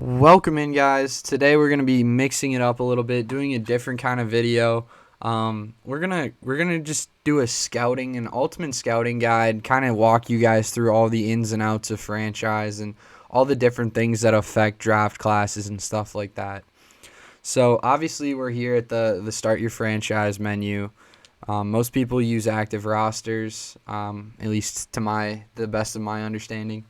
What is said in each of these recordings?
Welcome in, guys. Today we're gonna be mixing it up a little bit, doing a different kind of video. We're gonna just do a scouting, an ultimate scouting guide, kind of walk you guys through all the ins and outs of franchise and all the different things that affect draft classes and stuff like that. So obviously we're here at the start your franchise menu. Most people use active rosters, at least to the best of my understanding.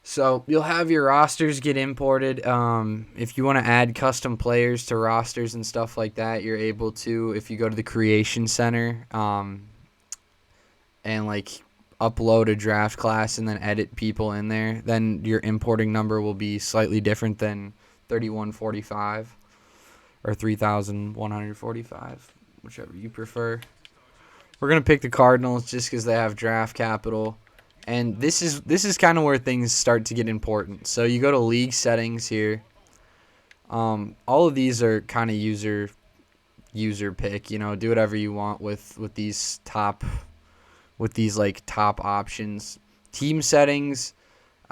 So you'll have your rosters get imported. If you want to add custom players to rosters and stuff like that, you're able to if you go to the Creation Center and upload a draft class and then edit people in there. Then your importing number will be slightly different than 3145 or 3145, whichever you prefer. We're gonna pick the Cardinals just because they have draft capital. And this is kind of where things start to get important. So you go to league settings here. All of these are kind of user pick. Do whatever you want with these top options. Team settings.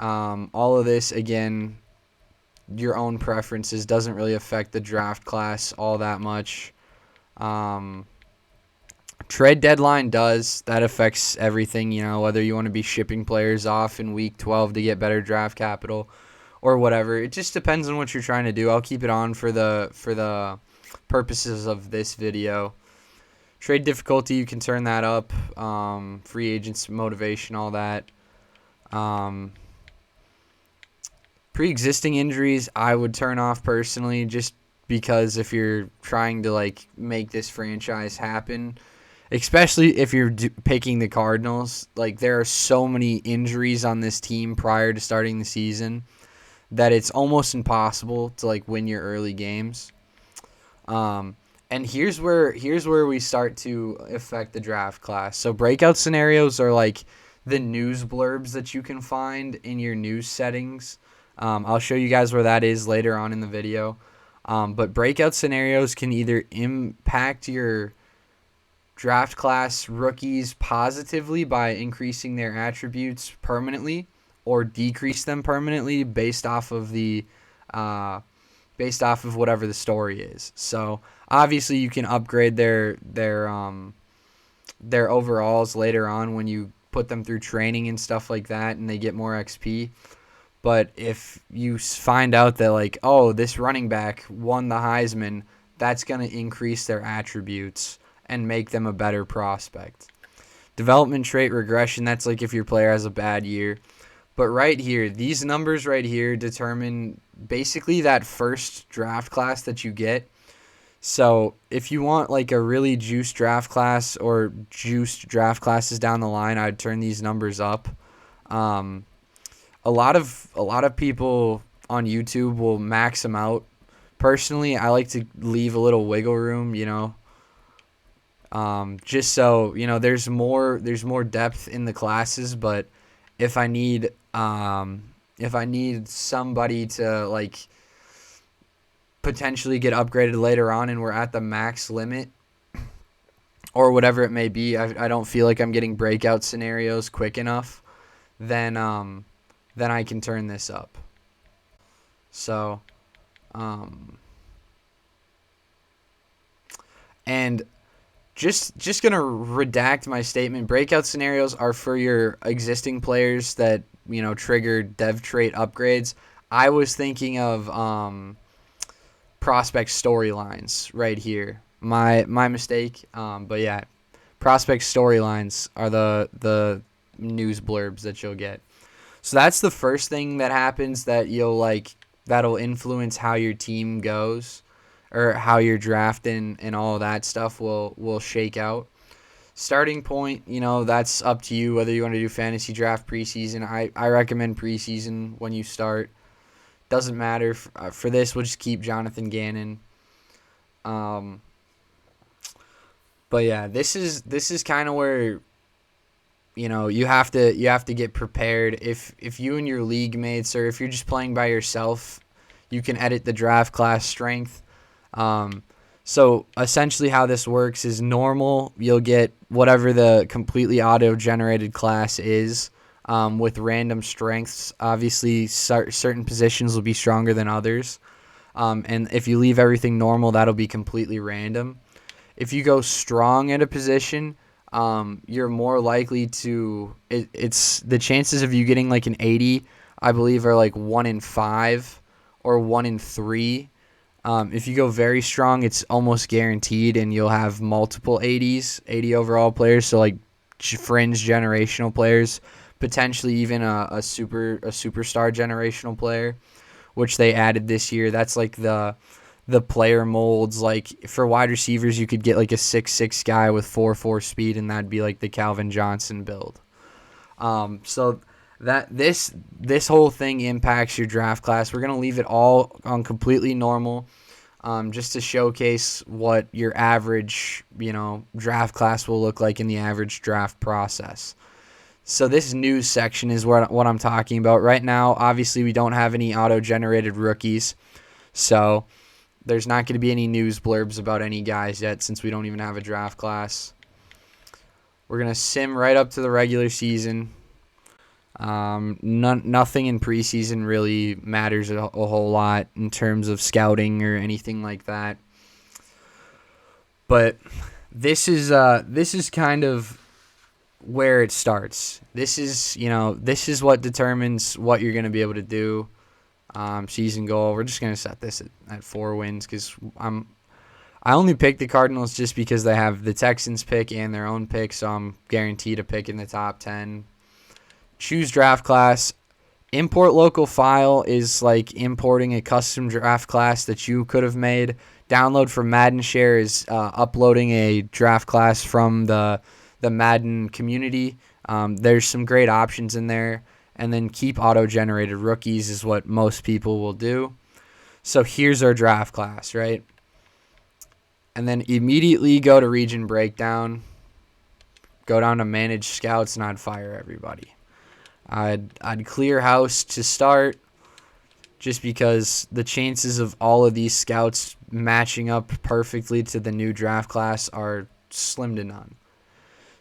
All of this again, your own preferences, doesn't really affect the draft class all that much. Trade deadline does. That affects everything, whether you want to be shipping players off in week 12 to get better draft capital or whatever. It just depends on what you're trying to do. I'll keep it on for the purposes of this video. Trade difficulty, you can turn that up. Free agents motivation, all that. Pre-existing injuries, I would turn off personally, just because if you're trying to make this franchise happen, especially if you're picking the Cardinals, there are so many injuries on this team prior to starting the season that it's almost impossible to win your early games. And here's where we start to affect the draft class. So breakout scenarios are the news blurbs that you can find in your news settings. I'll show you guys where that is later on in the video. But breakout scenarios can either impact your draft class rookies positively by increasing their attributes permanently or decrease them permanently based off of whatever the story is. So obviously you can upgrade their overalls later on when you put them through training and stuff like that and they get more XP. But if you find out that this running back won the Heisman, that's going to increase their attributes and make them a better prospect. Development trait regression, that's if your player has a bad year. But right here, these numbers right here determine basically that first draft class that you get. So if you want a really juiced draft class or juiced draft classes down the line, I'd turn these numbers up. A lot of people on YouTube will max them out. Personally, I like to leave a little wiggle room, just so there's more depth in the classes. But if I need somebody to potentially get upgraded later on and we're at the max limit or whatever it may be, I don't feel like I'm getting breakout scenarios quick enough, then I can turn this up. So and just gonna redact my statement. Breakout scenarios are for your existing players that trigger dev trait upgrades. I was thinking of prospect storylines right here. My mistake. But yeah, prospect storylines are the news blurbs that you'll get. So that's the first thing that happens that that'll influence how your team goes, or how your draft and all of that stuff will shake out. Starting point, that's up to you whether you want to do fantasy draft preseason. I recommend preseason when you start. Doesn't matter. For this, we'll just keep Jonathan Gannon. But yeah, this is kind of where you have to get prepared. If you and your league mates, or if you're just playing by yourself, you can edit the draft class strength. So essentially how this works is normal, you'll get whatever the completely auto-generated class is. with random strengths. Obviously, certain positions will be stronger than others. And if you leave everything normal, that'll be completely random. If you go strong at a position, you're more likely to. It's the chances of you getting like an 80, I believe, are like 1 in 5 or 1 in 3. If you go very strong, it's almost guaranteed, and you'll have multiple 80s, 80 overall players. So like fringe generational players, potentially even a superstar generational player, which they added this year. That's like the player molds. Like for wide receivers, you could get like a 6'6" guy with 4'4" speed, and that'd be like the Calvin Johnson build. So that this whole thing impacts your draft class. We're gonna leave it all on completely normal, just to showcase what your average, draft class will look like in the average draft process. So this news section is what I'm talking about right now. Obviously, we don't have any auto-generated rookies, so there's not going to be any news blurbs about any guys yet since we don't even have a draft class. We're going to sim right up to the regular season. Nothing in preseason really matters a whole lot in terms of scouting or anything like that. But this is kind of where it starts. This is what determines what you're going to be able to do. Season goal. We're just going to set this at 4 wins because I only picked the Cardinals just because they have the Texans pick and their own pick, so I'm guaranteed a pick in the top 10. Choose draft class. Import local file is like importing a custom draft class that you could have made. Download from Madden Share is uploading a draft class from the Madden community. There's some great options in there. And then keep auto-generated rookies is what most people will do. So here's our draft class, right? And then immediately go to region breakdown. Go down to manage scouts, and I'd fire everybody. I'd clear house to start, just because the chances of all of these scouts matching up perfectly to the new draft class are slim to none.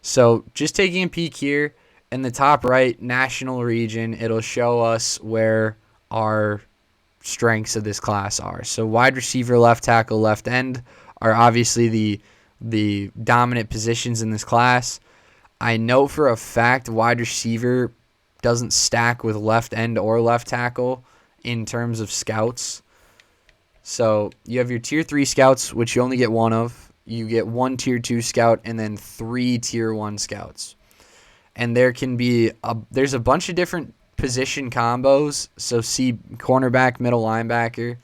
So just taking a peek here, in the top right, national region, it'll show us where our strengths of this class are. So wide receiver, left tackle, left end are obviously the dominant positions in this class. I know for a fact wide receiver doesn't stack with left end or left tackle in terms of scouts. So you have your tier 3 scouts, which you only get one of. You get 1 tier 2 scout and then 3 tier 1 scouts. And there can be there's a bunch of different position combos. So see cornerback, middle linebacker.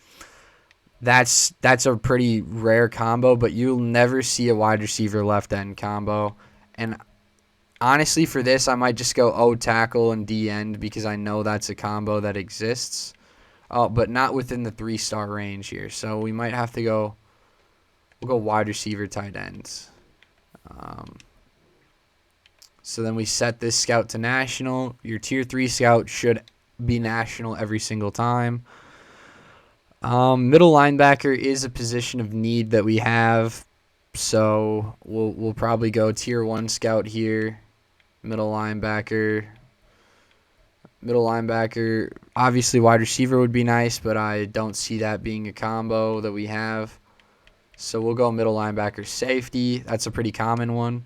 That's a pretty rare combo, but you'll never see a wide receiver left end combo. And honestly, for this, I might just go O tackle and D end because I know that's a combo that exists. But not within the 3-star range here. So we might have to we'll go wide receiver, tight ends. So then we set this scout to national. Your tier 3 scout should be national every single time. Middle linebacker is a position of need that we have. So we'll probably go tier 1 scout here. Middle linebacker. Obviously wide receiver would be nice, but I don't see that being a combo that we have. So we'll go middle linebacker, safety. That's a pretty common one.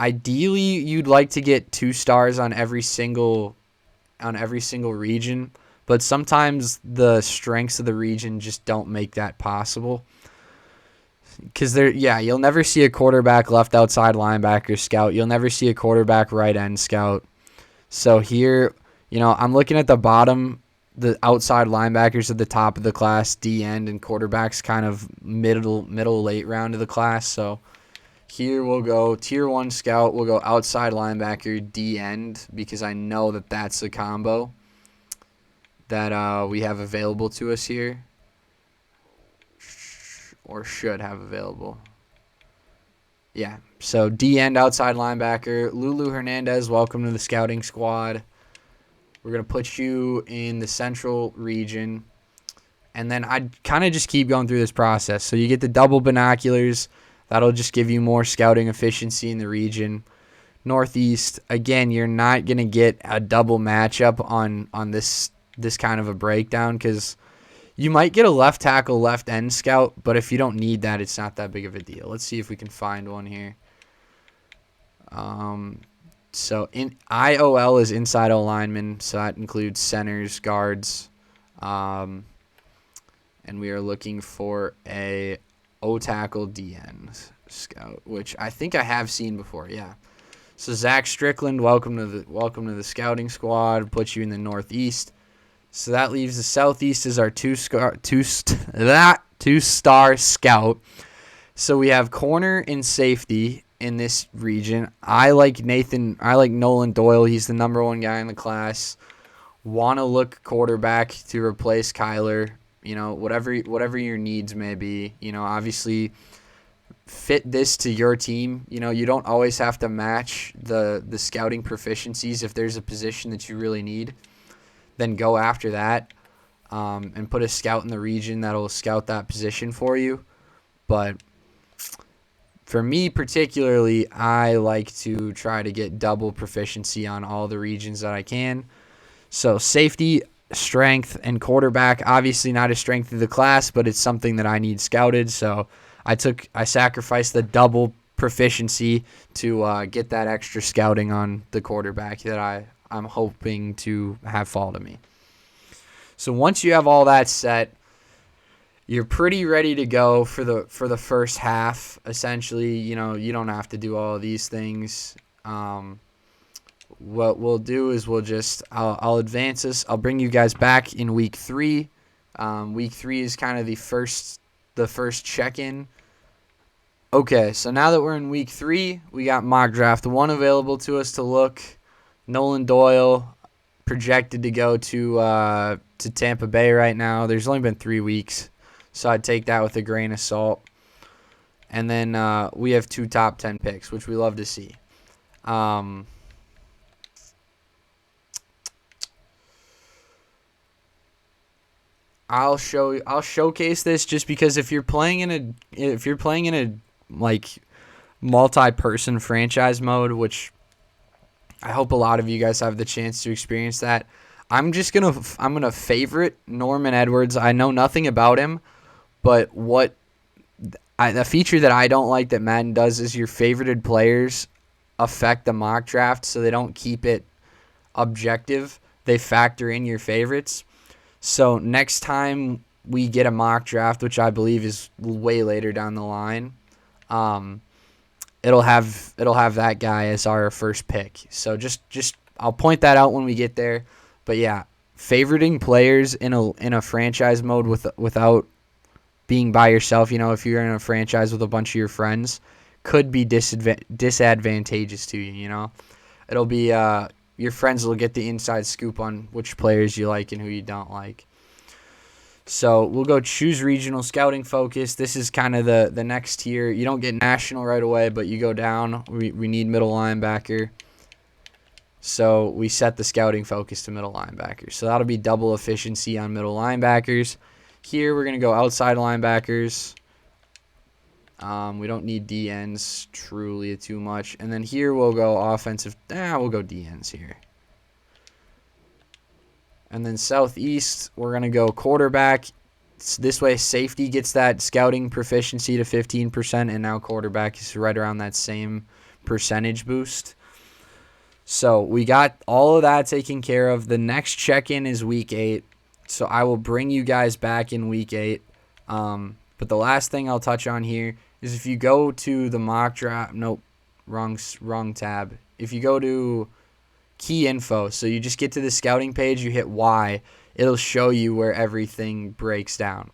Ideally, you'd like to get 2 stars on every single region, but sometimes the strengths of the region just don't make that possible. Because you'll never see a quarterback left outside linebacker scout. You'll never see a quarterback right end scout. So here, I'm looking at the bottom, the outside linebackers at the top of the class, D end, and quarterbacks kind of middle late round of the class. So here we'll go tier 1 scout. We'll go outside linebacker, D end, because I know that that's a combo that we have available to us here, or should have available. Yeah, so D end, outside linebacker. Lulu Hernandez, welcome to the scouting squad. We're going to put you in the central region. And then I'd kind of just keep going through this process. So you get the double binoculars. That'll just give you more scouting efficiency in the region. Northeast. Again, you're not going to get a double matchup on this kind of a breakdown because you might get a left tackle, left end scout, but if you don't need that, it's not that big of a deal. Let's see if we can find one here. So in IOL is inside O lineman, so that includes centers, guards, and we are looking for a O tackle DN scout, which I think I have seen before. Yeah. So Zach Strickland, welcome to the scouting squad. Put you in the Northeast. So that leaves the Southeast as our two-star scout. So we have corner and safety in this region. I like Nolan Doyle. He's the number one guy in the class. Want to look quarterback to replace Kyler. You know, whatever your needs may be. You know, obviously fit this to your team. You know, you don't always have to match the scouting proficiencies. If there's a position that you really need, then go after that and put a scout in the region that'll scout that position for you. But for me particularly, I like to try to get double proficiency on all the regions that I can. So safety, strength, and quarterback, obviously not a strength of the class, but it's something that I need scouted. So I sacrificed the double proficiency to get that extra scouting on the quarterback that I'm hoping to have fall to me. So once you have all that set, you're pretty ready to go for the first half. Essentially, you know, you don't have to do all of these things. What we'll do is I'll advance this. I'll bring you guys back in week 3. Week 3 is kind of the first check-in. Okay, so now that we're in week 3, we got mock draft 1 available to us to look. Nolan Doyle projected to go to Tampa Bay right now. There's only been 3 weeks, so I'd take that with a grain of salt. And then we have 2 top 10 picks, which we love to see. I'll showcase this just because if you're playing in a like multi-person franchise mode, which I hope a lot of you guys have the chance to experience that. I'm gonna favorite Norman Edwards. I know nothing about him, but the feature that I don't like that Madden does is your favorited players affect the mock draft, so they don't keep it objective. They factor in your favorites. So next time we get a mock draft, which I believe is way later down the line, it'll have that guy as our first pick. So just I'll point that out when we get there. But yeah, favoriting players in a franchise mode without being by yourself, you know, if you're in a franchise with a bunch of your friends, could be disadvantageous to you, you know. It'll be your friends will get the inside scoop on which players you like and who you don't like. So we'll go choose regional scouting focus. This is kind of the next tier. You don't get national right away, but you go down. We need middle linebacker. So we set the scouting focus to middle linebacker. So that'll be double efficiency on middle linebackers. Here we're going to go outside linebackers. We don't need DNs truly too much. And then here we'll go offensive. We'll go DNs here. And then southeast, we're going to go quarterback. This way safety gets that scouting proficiency to 15%, and now quarterback is right around that same percentage boost. So we got all of that taken care of. The next check-in is week 8. So I will bring you guys back in week 8. But the last thing I'll touch on here is if you go to the mock draft, nope, wrong tab. If you go to key info, so you just get to the scouting page, you hit Y, it'll show you where everything breaks down.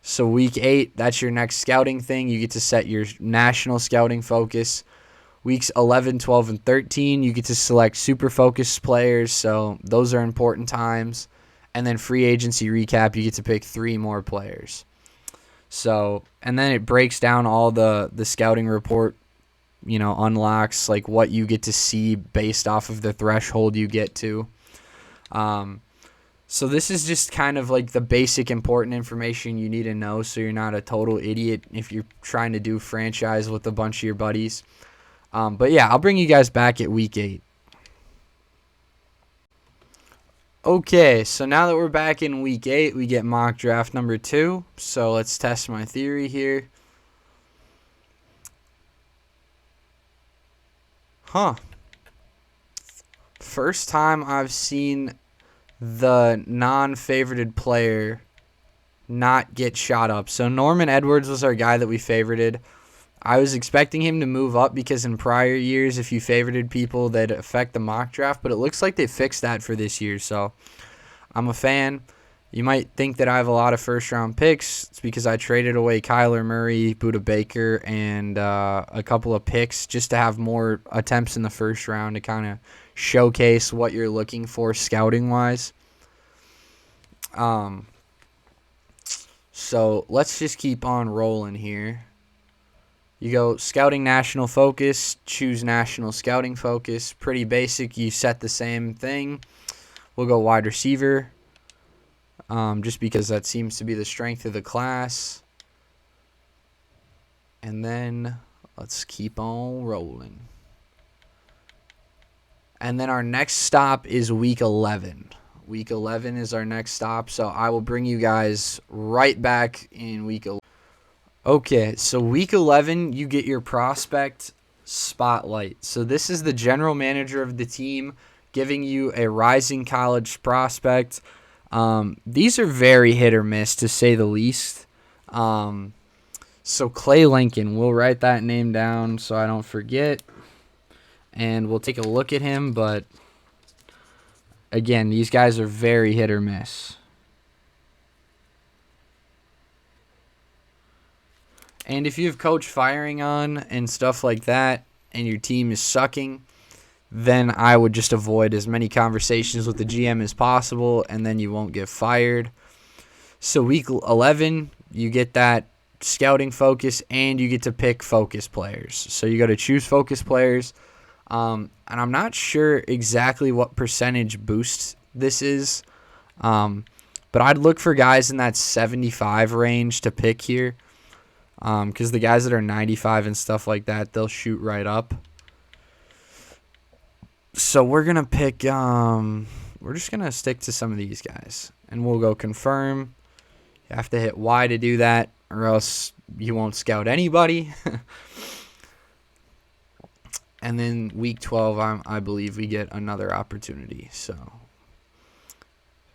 So week 8, that's your next scouting thing. You get to set your national scouting focus. Weeks 11, 12, and 13, you get to select super focused players, so those are important times. And then free agency recap, you get to pick 3 more players. So, and then it breaks down all the scouting report, you know, unlocks like what you get to see based off of the threshold you get to. So this is just kind of like the basic important information you need to know so you're not a total idiot if you're trying to do franchise with a bunch of your buddies. But yeah, I'll bring you guys back at week 8. Okay, so now that we're back in week 8, we get mock draft number 2. So let's test my theory here. First time I've seen the non-favorited player not get shot up. So Norman Edwards was our guy that we favorited. I was expecting him to move up because in prior years, if you favorited people, they'd affect the mock draft. But it looks like they fixed that for this year. So I'm a fan. You might think that I have a lot of first-round picks. It's because I traded away Kyler Murray, Budda Baker, and a couple of picks just to have more attempts in the first round to kind of showcase what you're looking for scouting-wise. So let's just keep on rolling here. You go scouting national focus, choose national scouting focus. Pretty basic. You set the same thing. We'll go wide receiver. Just because that seems to be the strength of the class. And then let's keep on rolling. And then our next stop is week 11. Week 11 is our next stop, so I will bring you guys right back in week 11. Okay, so week 11, you get your prospect spotlight. So this is the general manager of the team giving you a rising college prospect. These are very hit or miss, to say the least. So Clay Lincoln, we'll write that name down so I don't forget. And we'll take a look at him, but again, these guys are very hit or miss. And if you have coach firing on and stuff like that, and your team is sucking, then I would just avoid as many conversations with the GM as possible, and then you won't get fired. So week 11, you get that scouting focus, and you get to pick focus players. So you got to choose focus players. And I'm not sure exactly what percentage boost this is, but I'd look for guys in that 75 range to pick here, because the guys that are 95 and stuff like that, they'll shoot right up. So we're going to pick, we're just going to stick to some of these guys, and we'll go confirm. You have to hit Y to do that, or else you won't scout anybody. And then week 12, I believe we get another opportunity. So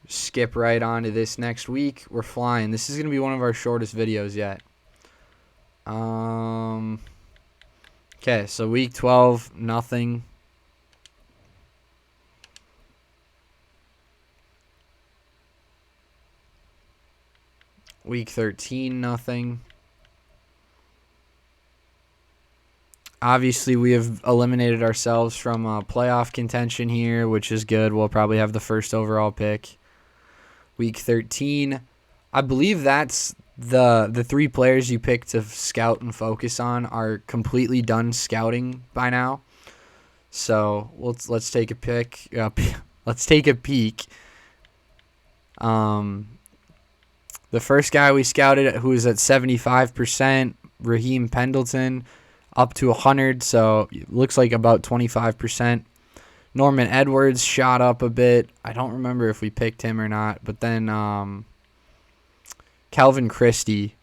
skip right on to this next week. We're flying. This is going to be one of our shortest videos yet. Okay, so week 12, nothing. Week 13, nothing. Obviously, we have eliminated ourselves from playoff contention here, which is good. We'll probably have the first overall pick. Week 13, I believe that's the 3 players you pick to scout and focus on are completely done scouting by now. So let's take a pick. Let's take a peek. The first guy we scouted, who was at 75%, Raheem Pendleton, up to 100, so it looks like about 25%. Norman Edwards shot up a bit. I don't remember if we picked him or not, but then Calvin Christie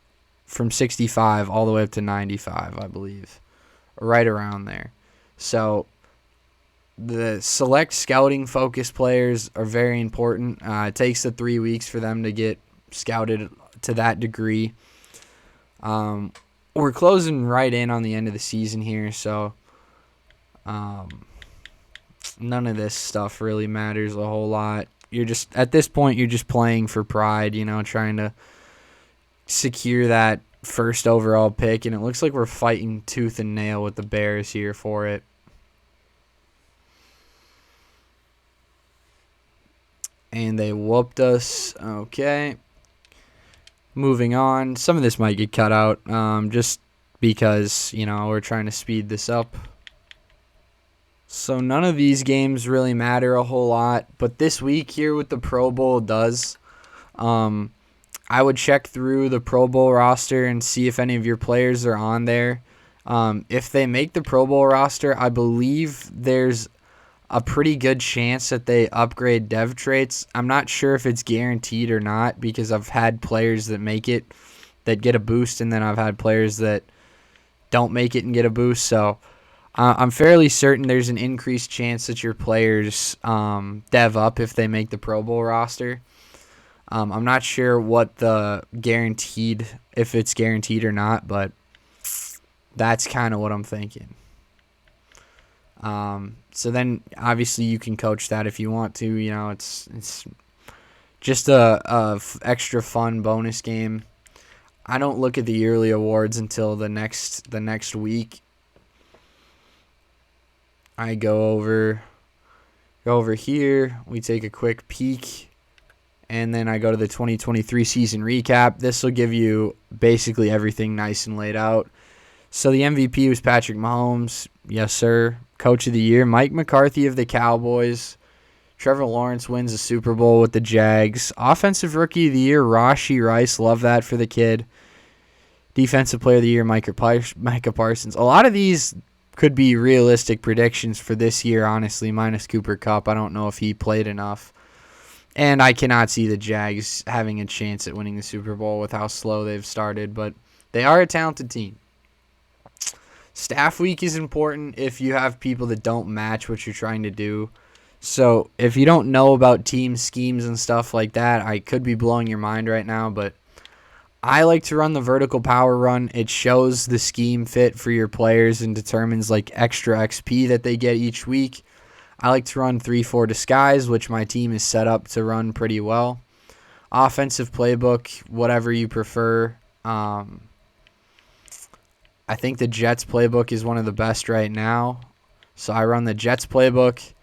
from 65 all the way up to 95, I believe, right around there. So the select scouting focus players are very important. It takes the 3 weeks for them to get scouted to that degree. We're closing right in on the end of the season here, so none of this stuff really matters a whole lot. You're just, at this point, you're just playing for pride, trying to secure that first overall pick, and it looks like we're fighting tooth and nail with the Bears here for it. And they whooped us. Okay. Moving on. Some of this might get cut out just because, we're trying to speed this up. So none of these games really matter a whole lot. But this week here with the Pro Bowl does. I would check through the Pro Bowl roster and see if any of your players are on there. If they make the Pro Bowl roster, I believe there's a pretty good chance that they upgrade dev traits. I'm not sure if it's guaranteed or not because I've had players that make it that get a boost, and then I've had players that don't make it and get a boost. So I'm fairly certain there's an increased chance that your players dev up if they make the Pro Bowl roster. I'm not sure what if it's guaranteed or not, but that's kind of what I'm thinking. So then obviously you can coach that if you want to. It's just a extra fun bonus game. I don't look at the yearly awards until the next week. I go over here. We take a quick peek, and then I go to the 2023 season recap. This will give you basically everything nice and laid out. So the MVP was Patrick Mahomes. Yes, sir. Coach of the Year, Mike McCarthy of the Cowboys. Trevor Lawrence wins the Super Bowl with the Jags. Offensive Rookie of the Year, Rashee Rice. Love that for the kid. Defensive Player of the Year, Micah Parsons. A lot of these could be realistic predictions for this year, honestly, minus Cooper Kupp. I don't know if he played enough. And I cannot see the Jags having a chance at winning the Super Bowl with how slow they've started, but they are a talented team. Staff week is important if you have people that don't match what you're trying to do. So if you don't know about team schemes and stuff like that, I could be blowing your mind right now, but I like to run the vertical power run. It shows the scheme fit for your players and determines like extra XP that they get each week. I like to run 3-4 disguise, which my team is set up to run pretty well. Offensive playbook, whatever you prefer. I think the Jets playbook is one of the best right now. So I run the Jets playbook,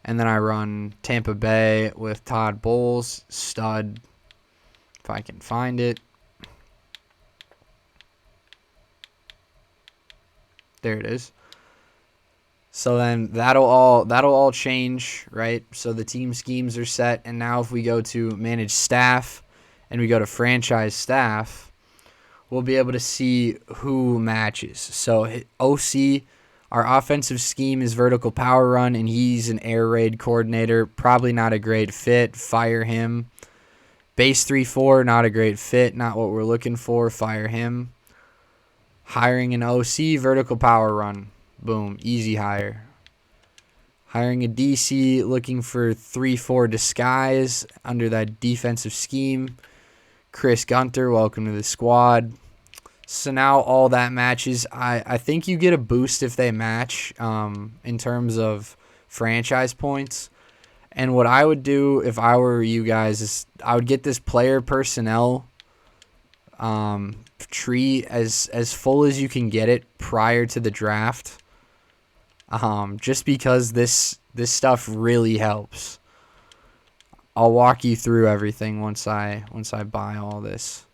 and then I run Tampa Bay with Todd Bowles, stud, if I can find it. There it is. So then that'll all change, right? So the team schemes are set, and now if we go to manage staff and we go to franchise staff, we'll be able to see who matches. So OC, our offensive scheme is vertical power run, and he's an air raid coordinator. Probably not a great fit. Fire him. Base 3-4, not a great fit. Not what we're looking for. Fire him. Hiring an OC, vertical power run. Boom, easy hire. Hiring a DC, looking for 3-4 disguise under that defensive scheme. Chris Gunter, welcome to the squad. So now all that matches. I think you get a boost if they match in terms of franchise points. And what I would do if I were you guys is I would get this player personnel tree as full as you can get it prior to the draft. Just because this stuff really helps. I'll walk you through everything once I buy all this.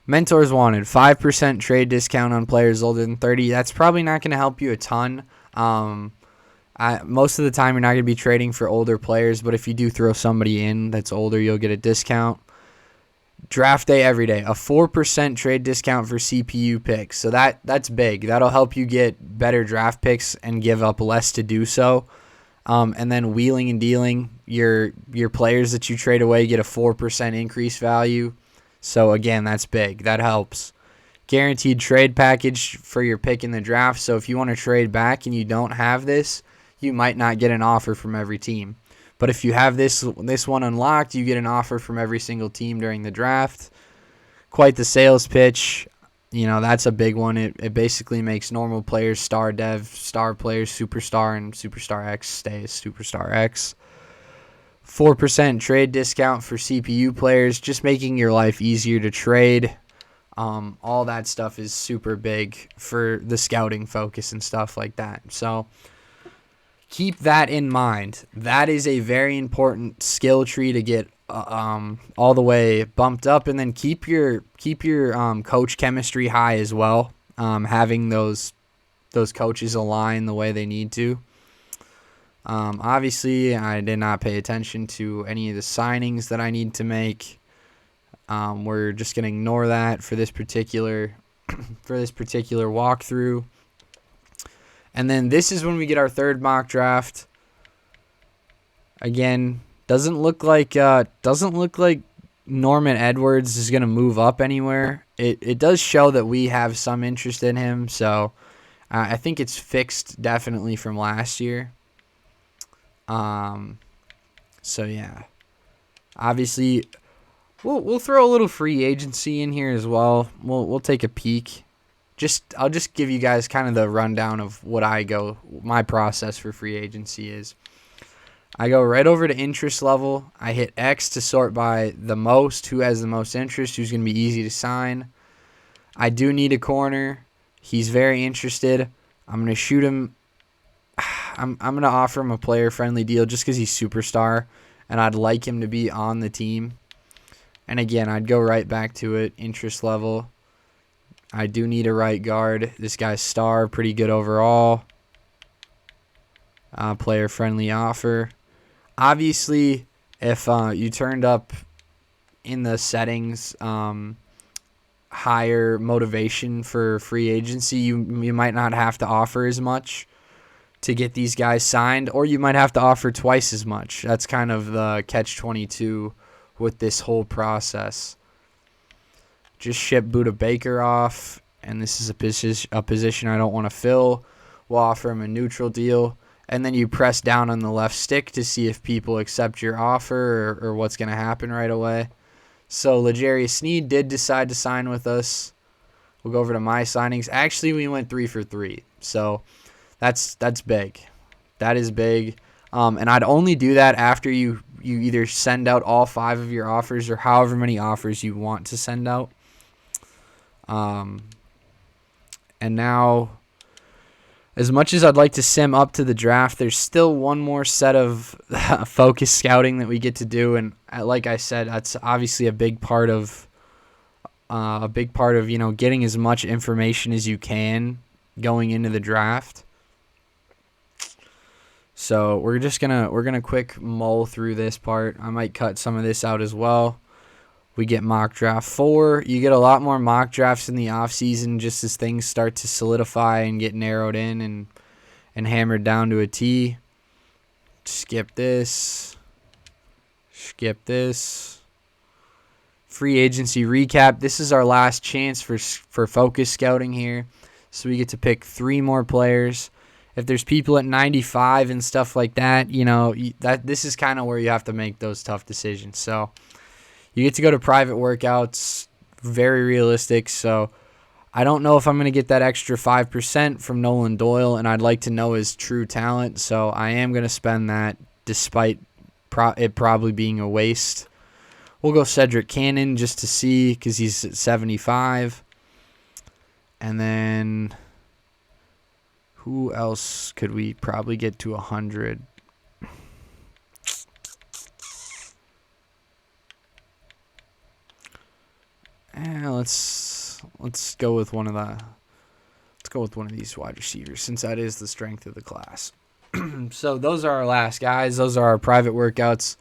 Mentors wanted 5% trade discount on players older than 30. That's probably not going to help you a ton. Most of the time you're not going to be trading for older players, but if you do throw somebody in that's older, you'll get a discount. Draft day every day, a 4% trade discount for CPU picks. So that's big. That'll help you get better draft picks and give up less to do so. And then wheeling and dealing, your players that you trade away get a 4% increase value. So again, that's big. That helps. Guaranteed trade package for your pick in the draft. So if you want to trade back and you don't have this, you might not get an offer from every team. But if you have this one unlocked, you get an offer from every single team during the draft. Quite the sales pitch. That's a big one. It basically makes normal players star dev, star players superstar, and superstar X stay as superstar X. 4% trade discount for CPU players, just making your life easier to trade. All that stuff is super big for the scouting focus and stuff like that. So keep that in mind. That is a very important skill tree to get all the way bumped up, and then keep your coach chemistry high as well. Having those coaches align the way they need to. Obviously, I did not pay attention to any of the signings that I need to make. We're just going to ignore that for this particular for this particular walkthrough. And then this is when we get our third mock draft. Again, doesn't look like Norman Edwards is going to move up anywhere. It does show that we have some interest in him, so I think it's fixed definitely from last year. So yeah, obviously we'll throw a little free agency in here as well. We'll take a peek. I'll just give you guys kind of the rundown of what my process for free agency is. I go right over to interest level. I hit X to sort by the most, who has the most interest, who's going to be easy to sign. I do need a corner. He's very interested. I'm going to shoot him. I'm going to offer him a player-friendly deal just because he's superstar, and I'd like him to be on the team. And again, I'd go right back to it, interest level. I do need a right guard. This guy's star, pretty good overall. Player-friendly offer. Obviously, if you turned up in the settings higher motivation for free agency, you might not have to offer as much to get these guys signed, or you might have to offer twice as much. That's kind of the catch-22 with this whole process. Just ship Buda Baker off, and this is a position I don't want to fill. We'll offer him a neutral deal, and then you press down on the left stick to see if people accept your offer or what's going to happen right away. So L'Jarius Sneed did decide to sign with us. We'll go over to my signings. Actually, we went 3 for 3, so that's big. That is big. And I'd only do that after you either send out all 5 of your offers or however many offers you want to send out. And now, as much as I'd like to sim up to the draft, there's still one more set of focus scouting that we get to do, and like I said, that's obviously a big part of getting as much information as you can going into the draft. So we're gonna quick mull through this part. I might cut some of this out as well. We get mock draft 4. You get a lot more mock drafts in the off season just as things start to solidify and get narrowed in and hammered down to a T. Skip this. Skip this. Free agency recap. This is our last chance for focus scouting here. So we get to pick 3 more players. If there's people at 95 and stuff like that, this is kind of where you have to make those tough decisions. So you get to go to private workouts, very realistic. So I don't know if I'm going to get that extra 5% from Nolan Doyle, and I'd like to know his true talent. So I am going to spend that despite it probably being a waste. We'll go Cedric Cannon just to see because he's at 75. And then who else could we probably get to 100? Let's go with one of these wide receivers since that is the strength of the class. So those are our last guys. Those are our private workouts.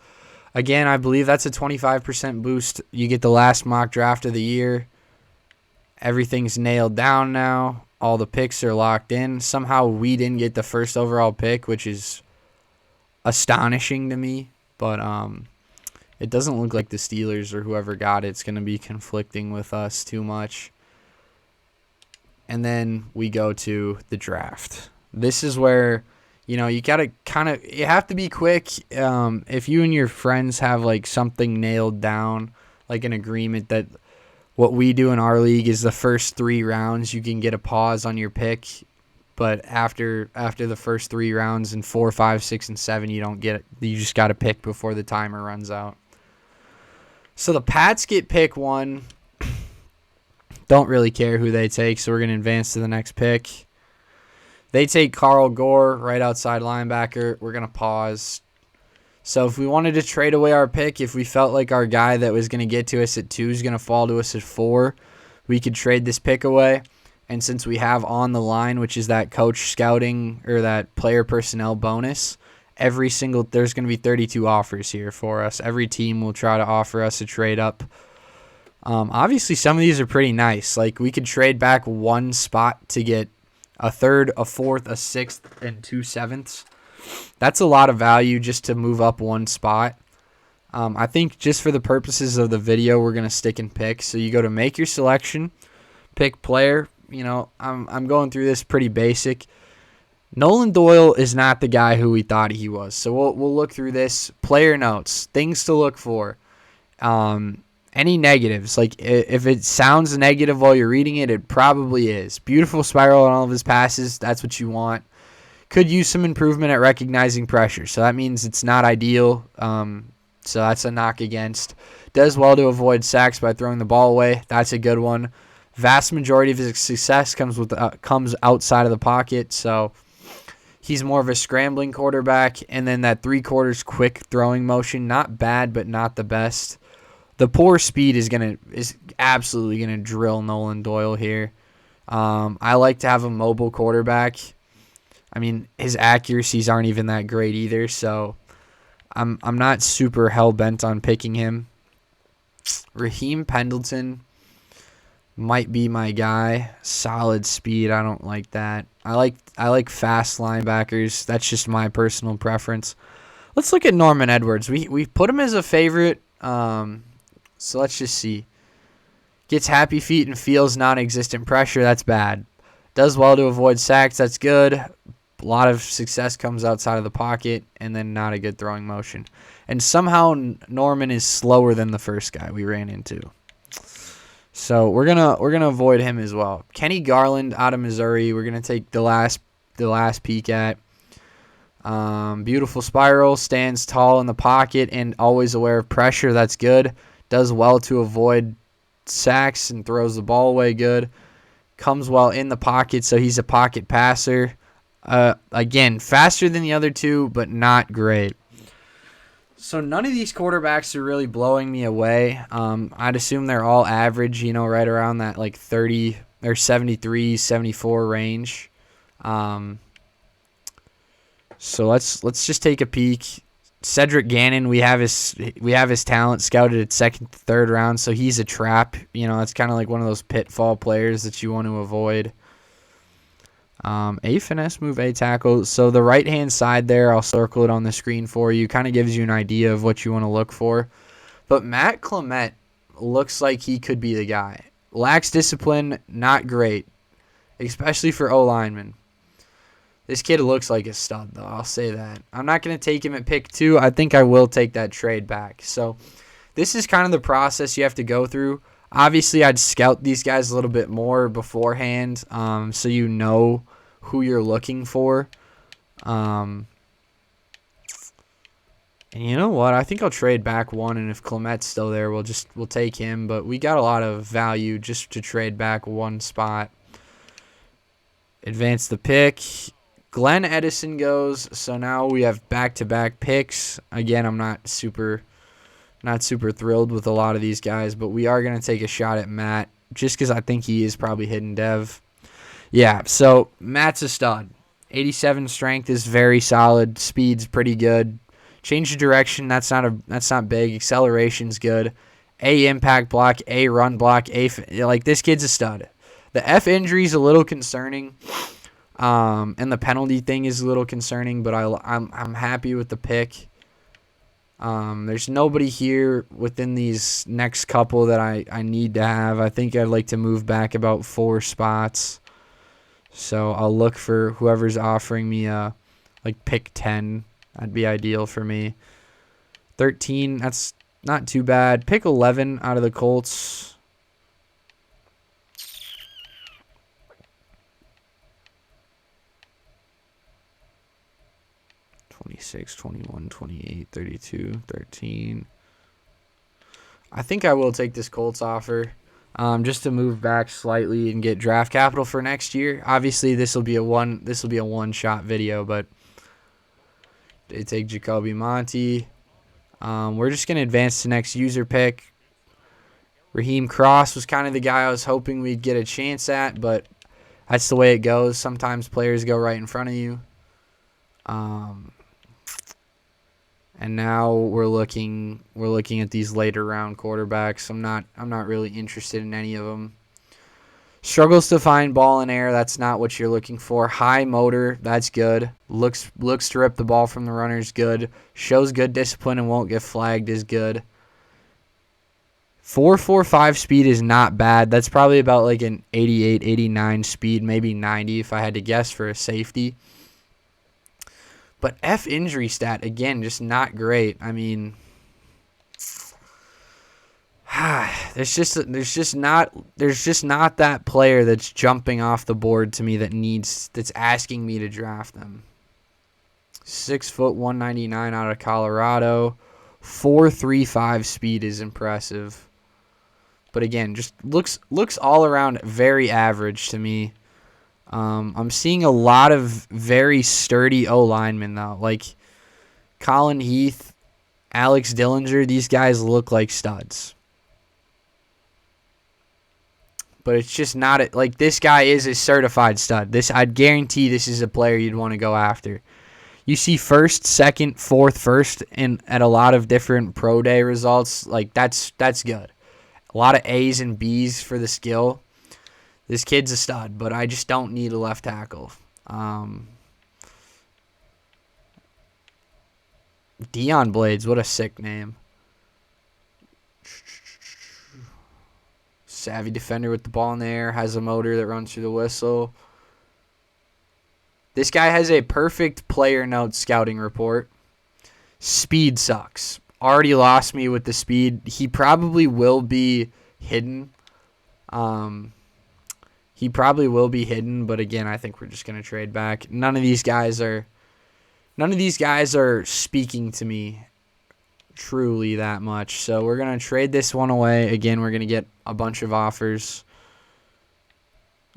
Again, I believe that's a 25% boost. You get the last mock draft of the year. Everything's nailed down now. All the picks are locked in. Somehow we didn't get the first overall pick, which is astonishing to me. But it doesn't look like the Steelers or whoever got it's going to be conflicting with us too much. And then we go to the draft. This is where, you got to you have to be quick. If you and your friends have like something nailed down, like an agreement that what we do in our league is the first 3 rounds, you can get a pause on your pick. But after the first 3 rounds in 4, 5, 6, and 7, you don't get it. You just got to pick before the timer runs out. So the Pats get pick 1. Don't really care who they take, so we're going to advance to the next pick. They take Carl Gore, right outside linebacker. We're going to pause. So if we wanted to trade away our pick, if we felt like our guy that was going to get to us at 2 is going to fall to us at 4, we could trade this pick away. And since we have on the line, which is that coach scouting or that player personnel bonus, there's going to be 32 offers here for us. Every team will try to offer us a trade up Obviously, some of these are pretty nice. Like, we could trade back one spot to get a third, a fourth, a sixth, and 2/7. That's a lot of value just to move up one spot. I think just for the purposes of the video, we're going to stick and pick. So you go to make your selection, pick player. You know, I'm going through this pretty basic. Nolan Doyle is not the guy who we thought he was. So we'll look through this. Player notes, things to look for. Any negatives, like if it sounds negative while you're reading it, it probably is. Beautiful spiral on all of his passes. That's what you want. Could use some improvement at recognizing pressure. So that means it's not ideal. So that's a knock against. Does well to avoid sacks by throwing the ball away. That's a good one. Vast majority of his success comes outside of the pocket. So he's more of a scrambling quarterback. And then that 3/4 quick throwing motion, not bad, but not the best. The poor speed is absolutely gonna drill Nolan Doyle here. I like to have a mobile quarterback. I mean, his accuracies aren't even that great either, so I'm not super hell bent on picking him. Raheem Pendleton might be my guy. Solid speed, I don't like that. I like fast linebackers. That's just my personal preference. Let's look at Norman Edwards. We put him as a favorite. So let's just see. Gets happy feet and feels non-existent pressure. That's bad. Does well to avoid sacks. That's good. A lot of success comes outside of the pocket, and then not a good throwing motion. And somehow Norman is slower than the first guy we ran into. So we're gonna avoid him as well. Kenny Garland out of Missouri. We're gonna take the last peek at. Beautiful spiral. Stands tall in the pocket and always aware of pressure. That's good. Does well to avoid sacks and throws the ball away good. Comes well in the pocket, so he's a pocket passer. Again, faster than the other two, but not great. So none of these quarterbacks are really blowing me away. I'd assume they're all average, right around that like 30 or 73, 74 range. So let's just take a peek. Cedric Gannon, we have his talent scouted at second, third round, so he's a trap. It's kind of like one of those pitfall players that you want to avoid. A finesse move, a tackle. So the right-hand side there, I'll circle it on the screen for you. Kind of gives you an idea of what you want to look for. But Matt Clement looks like he could be the guy. Lacks discipline, not great, especially for O-linemen. This kid looks like a stud, though. I'll say that. I'm not going to take him at pick 2. I think I will take that trade back. So this is kind of the process you have to go through. Obviously, I'd scout these guys a little bit more beforehand, so you know who you're looking for. And you know what? I think I'll trade back one, and if Clement's still there, we'll take him. But we got a lot of value just to trade back one spot. Advance the pick. Glenn Edison goes, so now we have back-to-back picks. Again, I'm not super thrilled with a lot of these guys, but we are going to take a shot at Matt just because I think he is probably hidden dev. Yeah, so Matt's a stud. 87 strength is very solid. Speed's pretty good. Change of direction, that's not big. Acceleration's good. A impact block, A run block, this kid's a stud. The F injury is a little concerning. And the penalty thing is a little concerning, but I'm happy with the pick. There's nobody here within these next couple that I need to have. I think I'd like to move back about 4 spots. So I'll look for whoever's offering me pick 10. That'd be ideal for me. 13, that's not too bad. Pick 11 out of the Colts. 26, 21, 28, 32, 13. I think I will take this Colts offer just to move back slightly and get draft capital for next year. Obviously, this will be a one-shot video, but they take Jacoby Monty. We're just going to advance to next user pick. Raheem Cross was kind of the guy I was hoping we'd get a chance at, but that's the way it goes. Sometimes players go right in front of you. And now we're looking at these later round quarterbacks. I'm not really interested in any of them. Struggles to find ball in air. That's not what you're looking for. High motor. That's good. Looks to rip the ball from the runners. Good. Shows good discipline and won't get flagged is good. 4.45 speed is not bad. That's probably about like an 88, 89 speed, maybe 90 if I had to guess for a safety. But F injury stat, again, just not great. I mean, there's just not that player that's jumping off the board to me that's asking me to draft them. 6 foot 199 out of Colorado. 4.35 speed is impressive. But again, just looks all around very average to me. I'm seeing a lot of very sturdy O-linemen, though. Like Colin Heath, Alex Dillinger, these guys look like studs. But it's just not like this guy is a certified stud. I'd guarantee this is a player you'd want to go after. You see first, second, fourth, first at a lot of different pro day results. Like that's good. A lot of A's and B's for the skill. This kid's a stud, but I just don't need a left tackle. Dion Blades, what a sick name. Savvy defender with the ball in the air, has a motor that runs through the whistle. This guy has a perfect player note scouting report. Speed sucks. Already lost me with the speed. He probably will be hidden. But again, I think we're just gonna trade back. None of these guys are speaking to me truly that much. So we're gonna trade this one away. Again, we're gonna get a bunch of offers.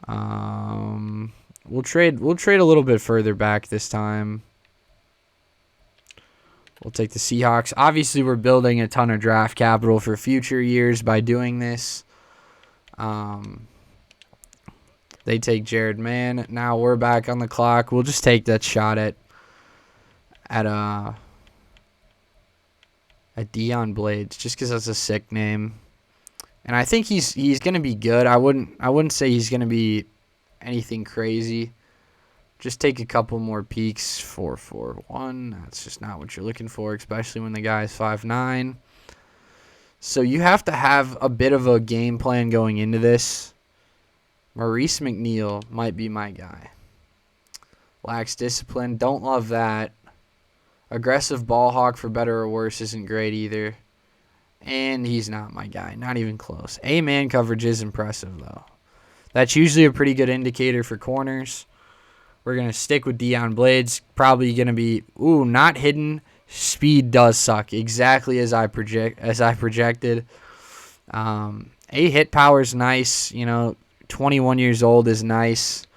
We'll trade a little bit further back this time. We'll take the Seahawks. Obviously, we're building a ton of draft capital for future years by doing this. They take Jared Mann. Now we're back on the clock. We'll just take that shot at Dion Blades, just because that's a sick name. And I think he's gonna be good. I wouldn't say he's gonna be anything crazy. Just take a couple more peaks. 4.41. That's just not what you're looking for, especially when the guy's 5'9". So you have to have a bit of a game plan going into this. Maurice McNeil might be my guy. Lacks discipline. Don't love that. Aggressive ball hawk for better or worse isn't great either. And he's not my guy. Not even close. A-man coverage is impressive, though. That's usually a pretty good indicator for corners. We're going to stick with Dion Blades. Probably going to be, not hidden. Speed does suck. Exactly as I projected. A hit power is nice. 21 years old is nice.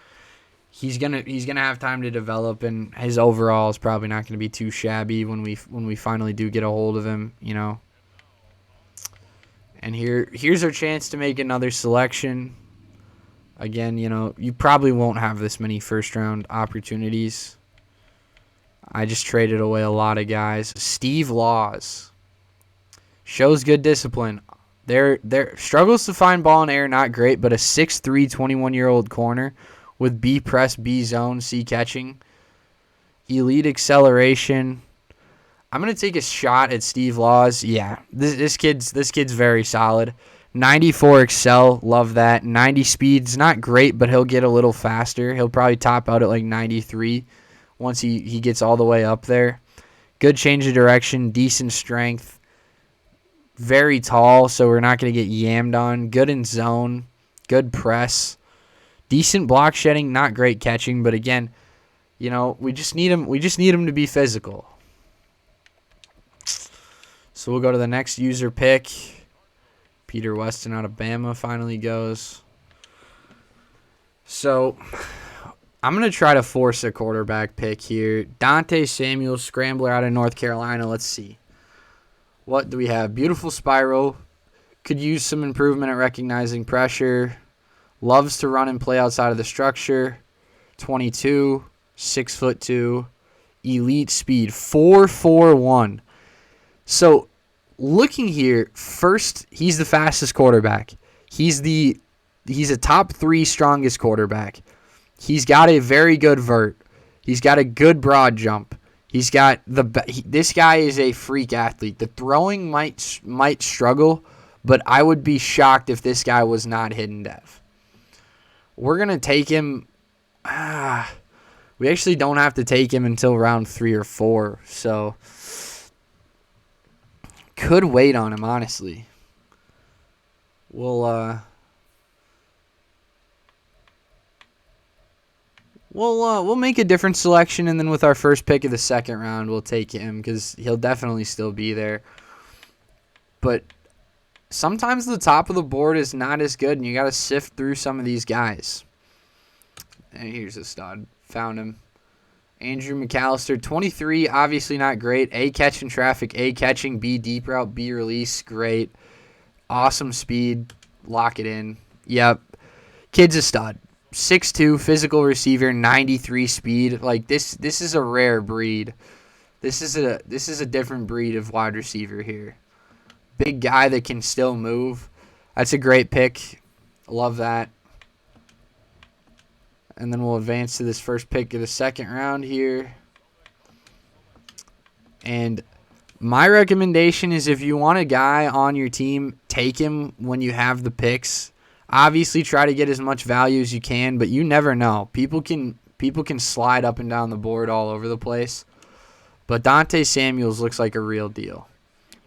He's gonna have time to develop, and his overall is probably not gonna be too shabby when we finally do get a hold of him. And here's our chance to make another selection. Again, you probably won't have this many first-round opportunities. I just traded away a lot of guys. Steve Laws. Shows good discipline. There struggles to find ball in air, not great, but a 6'3", 21-year-old corner with B press, B zone, C catching. Elite acceleration. I'm going to take a shot at Steve Laws. Yeah, this kid's very solid. 94 excel, love that. 90 speed's not great, but he'll get a little faster. He'll probably top out at like 93 once he gets all the way up there. Good change of direction, decent strength. Very tall, so we're not going to get yammed on. Good in zone, good press. Decent block shedding, not great catching, but again, we just need him to be physical. So we'll go to the next user pick. Peter Weston out of Bama finally goes. So I'm going to try to force a quarterback pick here. Dante Samuel, scrambler out of North Carolina. Let's see. What do we have? Beautiful spiral. Could use some improvement at recognizing pressure. Loves to run and play outside of the structure. 22, 6'2". Elite speed, 4.41. So looking here, first, he's the fastest quarterback. He's a top 3 strongest quarterback. He's got a very good vert. He's got a good broad jump. This guy is a freak athlete. The throwing might struggle, but I would be shocked if this guy was not hidden dev. We're going to take him. We actually don't have to take him until round 3 or 4, so could wait on him, honestly. We'll make a different selection, and then with our first pick of the second round, we'll take him because he'll definitely still be there. But sometimes the top of the board is not as good, and you got to sift through some of these guys. And here's a stud. Found him. Andrew McAllister, 23, obviously not great. A, catching traffic, A, catching, B, deep route, B, release, great. Awesome speed. Lock it in. Yep. Kid's a stud. 6'2", physical receiver, 93 speed. Like this is a rare breed. This is a different breed of wide receiver here. Big guy that can still move. That's a great pick. Love that. And then we'll advance to this first pick of the second round here. And my recommendation is if you want a guy on your team, take him when you have the picks. Obviously, try to get as much value as you can, but you never know. People can slide up and down the board all over the place. But Dante Samuels looks like a real deal.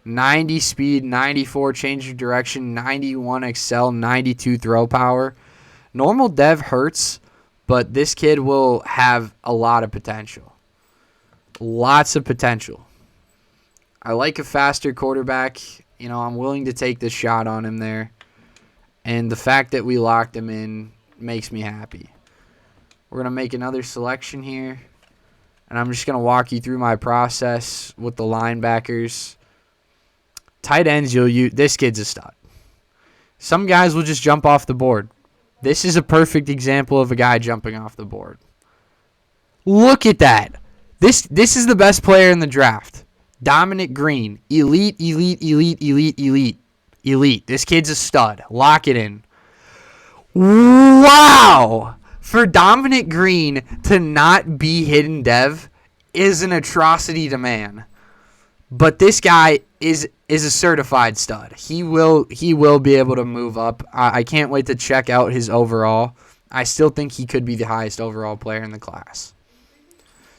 90 speed, 94 change of direction, 91 excel, 92 throw power. Normal dev hurts, but this kid will have a lot of potential. Lots of potential. I like a faster quarterback. You know, I'm willing to take this shot on him there. And the fact that we locked him in makes me happy. We're going to make another selection here. And I'm just going to walk you through my process with the linebackers. Tight ends, this kid's a stud. Some guys will just jump off the board. This is a perfect example of a guy jumping off the board. Look at that. This is the best player in the draft. Dominic Green. Elite. This kid's a stud. Lock it in. Wow! For Dominic Green to not be hidden dev is an atrocity to man. But this guy is a certified stud. He will be able to move up. I can't wait to check out his overall. I still think he could be the highest overall player in the class.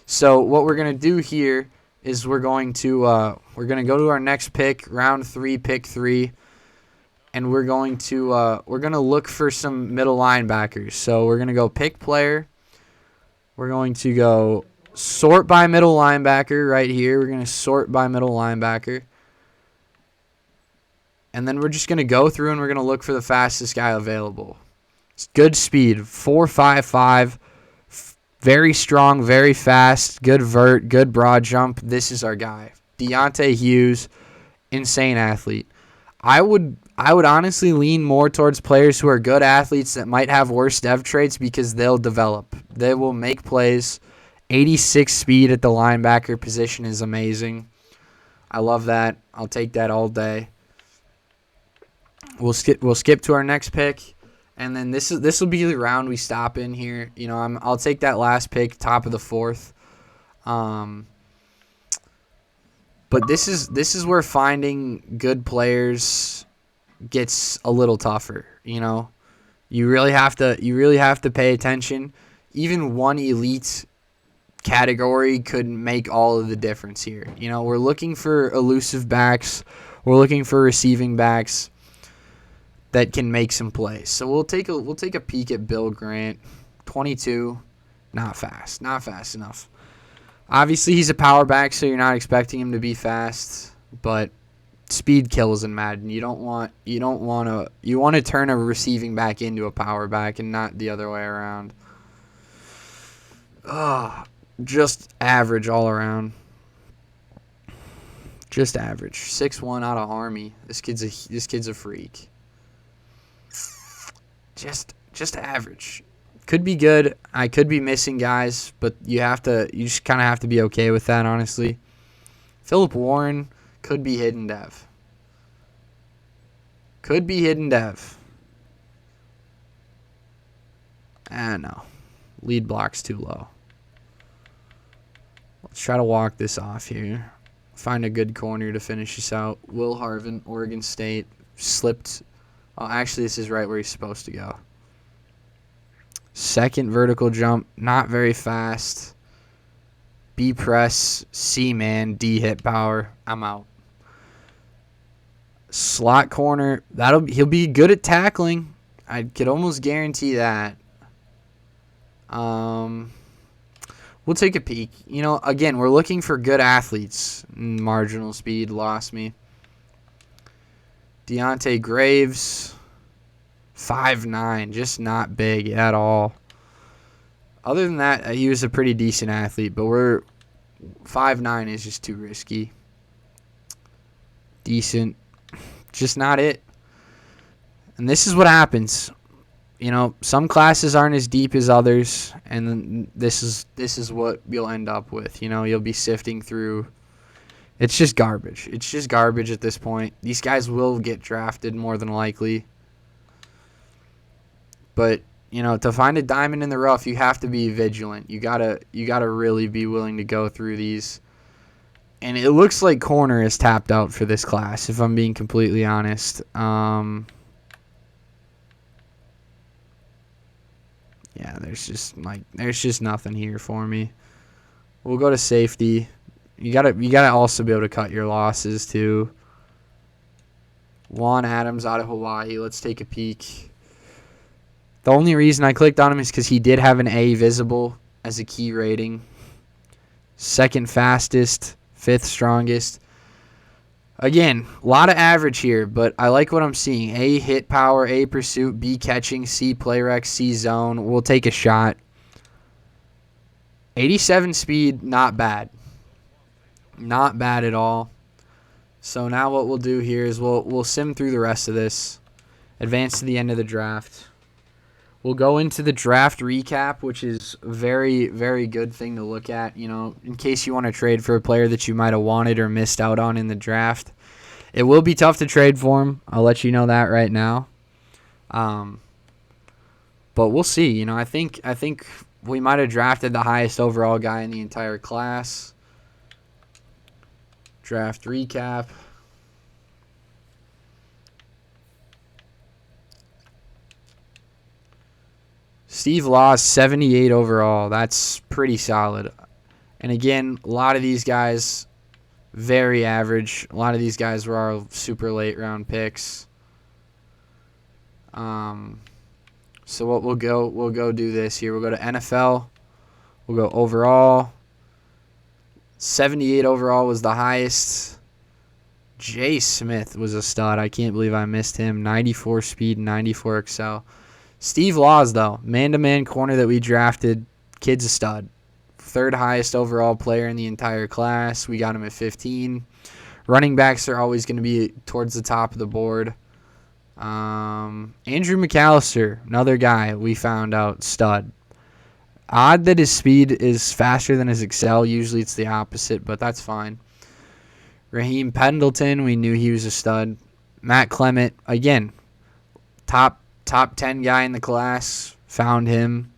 So what we're going to do here is we're going to go to our next pick, round 3, pick 3. And we're going to look for some middle linebackers. So we're going to go pick player. We're going to go sort by middle linebacker right here. We're going to sort by middle linebacker. And then we're just going to go through and we're going to look for the fastest guy available. It's good speed, 4.55, very strong, very fast, good vert, good broad jump. This is our guy. Deontay Hughes, insane athlete. I would honestly lean more towards players who are good athletes that might have worse dev traits because they'll develop. They will make plays. 86 speed at the linebacker position is amazing. I love that. I'll take that all day. We'll skip to our next pick, and then this will be the round we stop in here. You know, I'll take that last pick, top of the 4th. But this is where finding good players gets a little tougher, you know. You really have to pay attention. Even one elite category could make all of the difference here. You know, we're looking for elusive backs. We're looking for receiving backs that can make some plays. So we'll take a peek at Bill Grant, 22, not fast enough. Obviously, he's a power back, so you're not expecting him to be fast, but speed kills in Madden. You want to turn a receiving back into a power back and not the other way around. Just average all around. Just average. 6'1" out of Army. This kid's a freak. Just average. Could be good. I could be missing guys, but you just kind of have to be okay with that, honestly. Phillip Warren, Could be hidden dev. Could be hidden dev. No. Lead block's too low. Let's try to walk this off here. Find a good corner to finish this out. Will Harvin, Oregon State, slipped. Oh, actually, this is right where he's supposed to go. Second vertical jump, not very fast. B press, C man, D hit power. I'm out. Slot corner, he'll be good at tackling. I could almost guarantee that. We'll take a peek. You know, again, we're looking for good athletes. Marginal speed lost me. Deontay Graves, 5'9", just not big at all. Other than that, he was a pretty decent athlete, but 5'9" is just too risky. Decent, just not it. And this is what happens. You know, some classes aren't as deep as others, and then this is what you'll end up with. You know, you'll be sifting through. It's just garbage. It's just garbage at this point. These guys will get drafted more than likely. But, you know, to find a diamond in the rough, you have to be vigilant. You gotta really be willing to go through these. And it looks like corner is tapped out for this class, if I'm being completely honest. Yeah, there's just nothing here for me. We'll go to safety. You gotta also be able to cut your losses too. Juan Adams out of Hawaii. Let's take a peek. The only reason I clicked on him is because he did have an A visible as a key rating. Second fastest, fifth strongest. Again, a lot of average here, but I like what I'm seeing. A hit power, A pursuit, B catching, C play rec, C zone. We'll take a shot. 87 speed, not bad. Not bad at all. So now what we'll do here is we'll sim through the rest of this. Advance to the end of the draft. We'll go into the draft recap, which is a very, very good thing to look at, you know, in case you want to trade for a player that you might have wanted or missed out on in the draft. It will be tough to trade for him. I'll let you know that right now. But we'll see. You know, I think we might have drafted the highest overall guy in the entire class. Draft recap. Steve Law, 78 overall. That's pretty solid. And again, a lot of these guys, very average. A lot of these guys were our super late round picks. So what we'll go do this here. We'll go to NFL. We'll go overall. 78 overall was the highest. Jay Smith was a stud. I can't believe I missed him. 94 speed, 94 excel. Steve Laws, though, man-to-man corner that we drafted, kid's a stud. Third highest overall player in the entire class. We got him at 15. Running backs are always going to be towards the top of the board. Andrew McAllister, another guy we found out, stud. Odd that his speed is faster than his excel. Usually it's the opposite, but that's fine. Raheem Pendleton, we knew he was a stud. Matt Clement, again, top 10 guy in the class. Found him.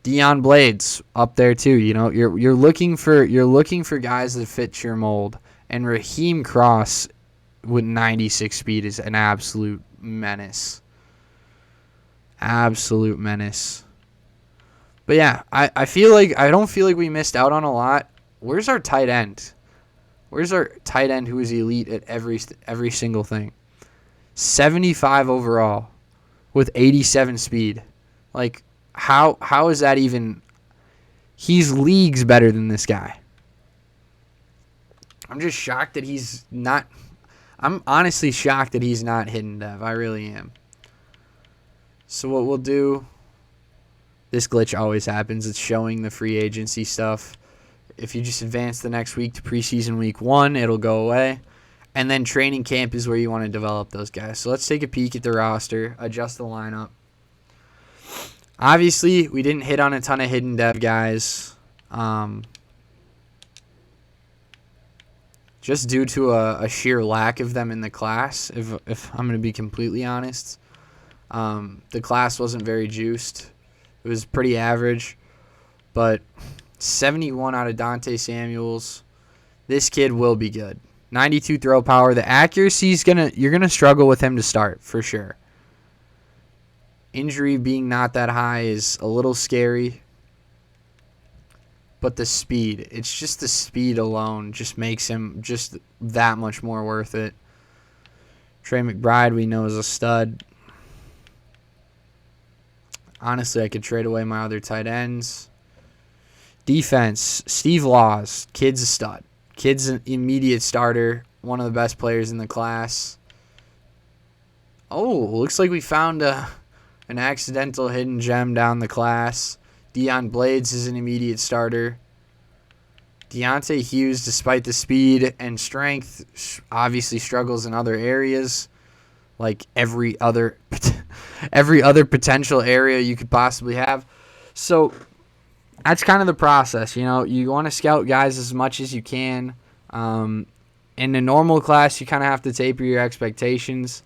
Deion Blades up there too. You know, you're looking for guys that fit your mold. And Raheem Cross with 96 speed is an absolute menace. Absolute menace. But yeah, I don't feel like we missed out on a lot. Where's our tight end? Where's our tight end who is elite at every single thing? 75 overall with 87 speed. Like, how is that even? He's leagues better than this guy. I'm just shocked that he's not. I'm honestly shocked that he's not hidden dev. I really am. So what we'll do. This glitch always happens. It's showing the free agency stuff. If you just advance the next week to preseason week 1, it'll go away. And then training camp is where you want to develop those guys. So let's take a peek at the roster, adjust the lineup. Obviously, we didn't hit on a ton of hidden dev guys. just due to a sheer lack of them in the class, if I'm going to be completely honest. The class wasn't very juiced. It was pretty average. But 71 out of Dante Samuels. This kid will be good. 92 throw power. The accuracy you're gonna struggle with him to start for sure. Injury being not that high is a little scary. But the speed, it's just the speed alone just makes him just that much more worth it. Trey McBride, we know, is a stud. Honestly, I could trade away my other tight ends. Defense, Steve Laws, kid's a stud. Kid's an immediate starter, one of the best players in the class. Oh, looks like we found an accidental hidden gem down the class. Deion Blades is an immediate starter. Deontay Hughes, despite the speed and strength, obviously struggles in other areas, like every other potential area you could possibly have. So that's kind of the process. You know, you want to scout guys as much as you can. In a normal class, you kind of have to taper your expectations.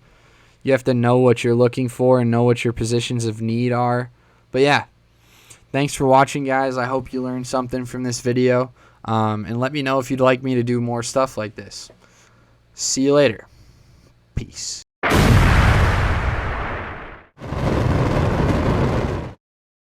You have to know what you're looking for and know what your positions of need are. But yeah, thanks for watching, guys. I hope you learned something from this video. And let me know if you'd like me to do more stuff like this. See you later. Peace.